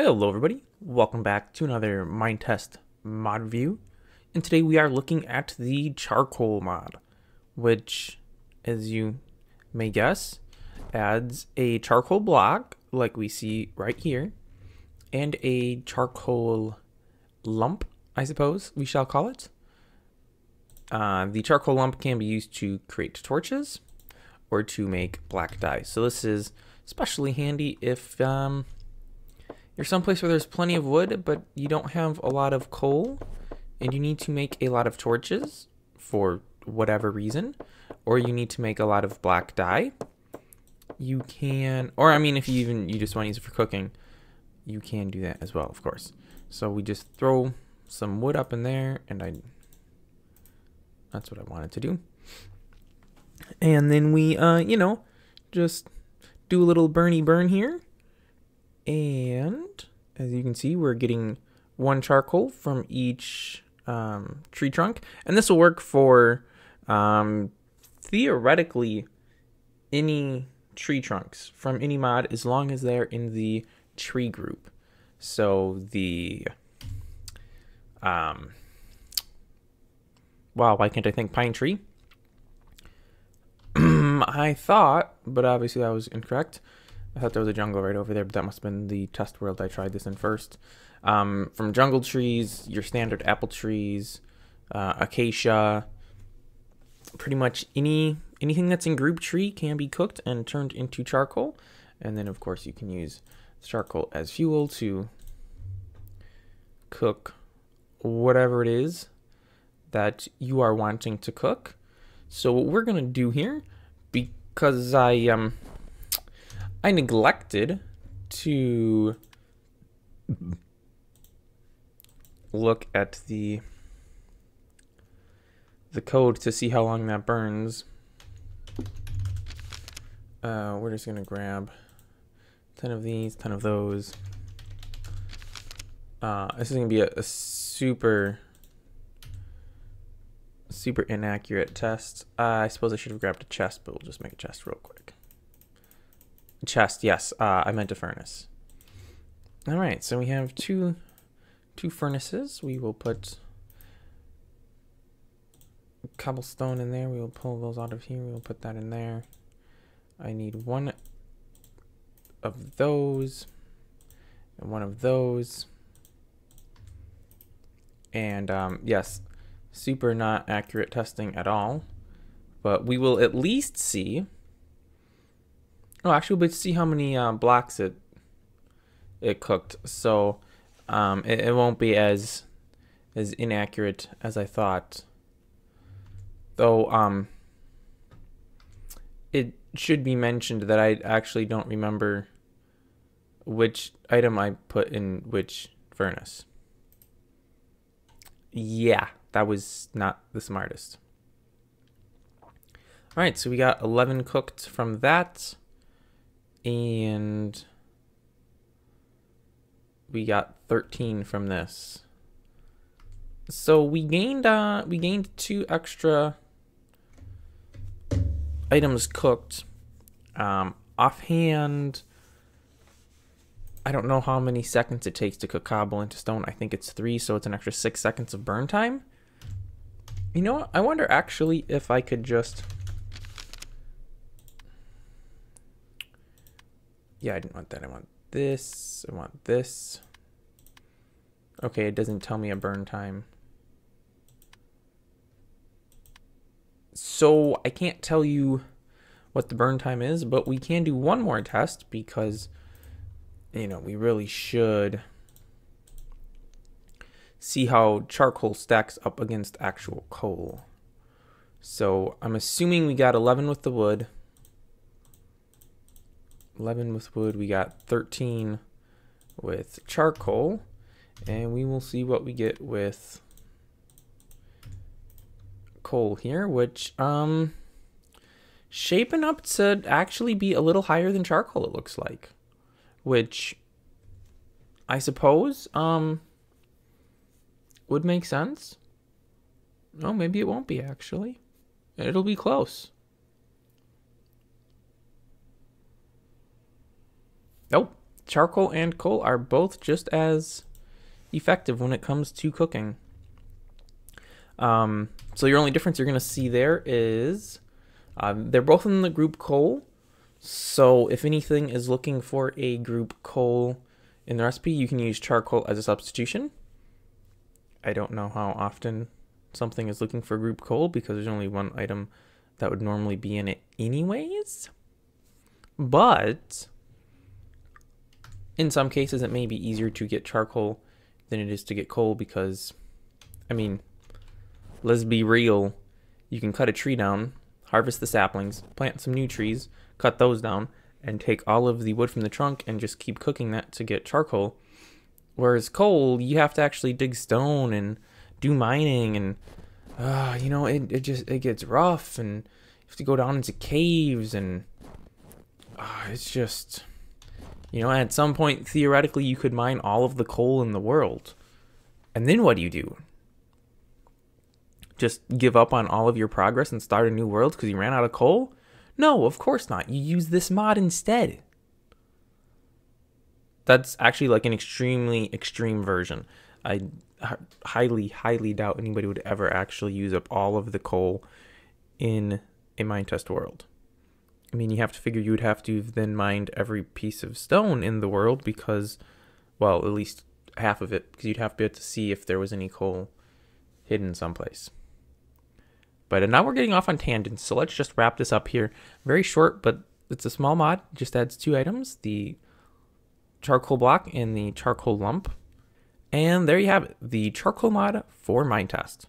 Hello everybody, welcome back to another Minetest mod review, and today we are looking at the charcoal mod, which, as you may guess, adds a charcoal block like we see right here, and a charcoal lump, I suppose we shall call it. The charcoal lump can be used to create torches or to make black dye, so this is especially handy if you're someplace where there's plenty of wood, but you don't have a lot of coal, and you need to make a lot of torches for whatever reason, or you need to make a lot of black dye. You can, or I mean, if you just want to use it for cooking, you can do that as well, of course. So we just throw some wood up in there, and that's what I wanted to do. And then we, just do a little burn here. And as you can see, we're getting one charcoal from each tree trunk. And this will work for theoretically any tree trunks from any mod as long as they're in the tree group. So the, wow, why can't I think pine tree? I thought, but obviously I was incorrect. I thought there was a jungle right over there, but that must have been the test world I tried this in first. From jungle trees, your standard apple trees, acacia, pretty much anything that's in group tree can be cooked and turned into charcoal. And then, of course, you can use charcoal as fuel to cook whatever it is that you are wanting to cook. So what we're going to do here, because I neglected to look at the code to see how long that burns. We're just gonna grab 10 of these, 10 of those. This is gonna be a super inaccurate test. I suppose I should have grabbed a chest, but we'll just make a chest real quick. Chest, yes. I meant a furnace. All right, so we have two furnaces. We will put cobblestone in there. We will pull those out of here. We will put that in there. I need one of those and one of those. And yes, super not accurate testing at all. But we will at least see. Oh, actually, we'll see how many blocks it cooked. So it won't be as inaccurate as I thought. Though it should be mentioned that I actually don't remember which item I put in which furnace. Yeah, that was not the smartest. All right, so we got 11 cooked from that. And we got 13 from this. So we gained 2 extra items cooked. Offhand, I don't know how many seconds it takes to cook cobble into stone. I think it's 3, so it's an extra 6 seconds of burn time. You know what? I wonder actually if I could just... Yeah, I didn't want that. I want this. I want this. Okay, it doesn't tell me a burn time. So I can't tell you what the burn time is, but we can do one more test because, we really should see how charcoal stacks up against actual coal. So I'm assuming we got 11 with the wood. 11 with wood, we got 13 with charcoal, and we will see what we get with coal here, which shaping up to actually be a little higher than charcoal, it looks like, which I suppose would make sense. Oh, maybe it won't be actually. It'll be close. Nope, charcoal and coal are both just as effective when it comes to cooking. So your only difference you're going to see there is they're both in the group coal. So if anything is looking for a group coal in the recipe, you can use charcoal as a substitution. I don't know how often something is looking for group coal because there's only one item that would normally be in it anyways. But in some cases, it may be easier to get charcoal than it is to get coal because, I mean, let's be real. You can cut a tree down, harvest the saplings, plant some new trees, cut those down, and take all of the wood from the trunk and just keep cooking that to get charcoal. Whereas coal, you have to actually dig stone and do mining, and you know, it gets rough, and you have to go down into caves, and it's just, you know, at some point theoretically you could mine all of the coal in the world, and then what do? Just give up on all of your progress and start a new world because you ran out of coal? No, of course not. You use this mod instead. That's actually like an extremely extreme version. I highly doubt anybody would ever actually use up all of the coal in a Minetest world. I mean, you have to figure you would have to then mine every piece of stone in the world because, well, at least half of it, because you'd have to be able to see if there was any coal hidden someplace. But now we're getting off on tangents, so let's just wrap this up here. Very short, but it's a small mod. It just adds 2 items, the charcoal block and the charcoal lump. And there you have it, the charcoal mod for Minetest.